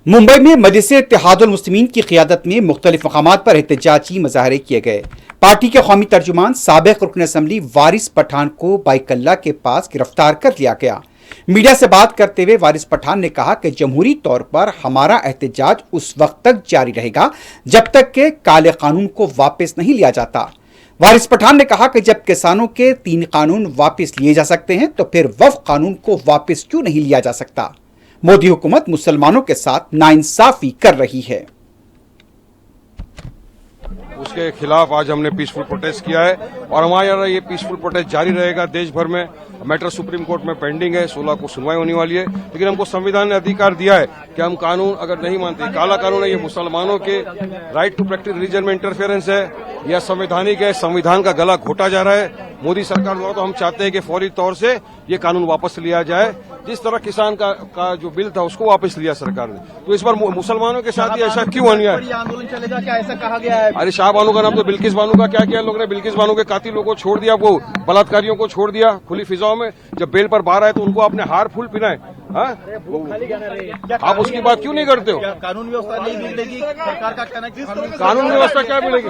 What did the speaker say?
मुंबई में मजलिस इत्तेहादुल मुस्लिमीन की क़ियादत में मुख्तलिफ मकामात पर एहतजाजी मुजाहरे किए गए। पार्टी के कौमी तर्जुमान साबिक़ रुकन असम्बली वारिस पठान को बाइकल्ला के पास गिरफ्तार कर लिया गया। मीडिया से बात करते हुए वारिस पठान ने कहा कि जमहूरी तौर पर हमारा एहतजाज उस वक्त तक जारी रहेगा जब तक कि काले कानून को वापस नहीं लिया जाता। वारिस पठान ने कहा कि जब किसानों के 3 कानून वापस लिए जा सकते हैं तो फिर वक्फ कानून को वापस क्यों नहीं लिया जा सकता। मोदी हुकूमत मुसलमानों के साथ नाइंसाफी कर रही है। उसके खिलाफ आज हमने पीसफुल प्रोटेस्ट किया है और हमारे यहाँ ये पीसफुल प्रोटेस्ट जारी रहेगा देश भर में। मैटर सुप्रीम कोर्ट में पेंडिंग है, 16 को सुनवाई होने वाली है, लेकिन हमको संविधान ने अधिकार दिया है कि हम कानून अगर नहीं मानते, काला कानून है, ये मुसलमानों के राइट टू प्रैक्टिस रिलीजन में इंटरफेरेंस है, यह संवैधानिक है, संविधान का गला घोटा जा रहा है मोदी सरकार द्वारा। तो हम चाहते हैं कि फौरी तौर से ये कानून वापस लिया जाए। जिस तरह किसान का जो बिल था उसको वापस लिया सरकार ने, तो इस बार मुसलमानों के साथ ही ऐसा क्यों अन्याय? आंदोलन चलेगा क्या, ऐसा कहा गया है? अरे शाह बानो का नाम तो बिल्किस बानो का क्या किया लोगों ने? बिल्किस बानो के कातिलों को छोड़ दिया, वो बलात्कारियों को छोड़ दिया खुली फिजाओं में। जब बेल पर बाहर आए तो उनको आपने हार फूल पिनाए। आप उसकी बात क्यों नहीं करते हो? कानून व्यवस्था नहीं बिगड़ेगी, सरकार का कहना है कि कानून व्यवस्था क्या मिलेगी?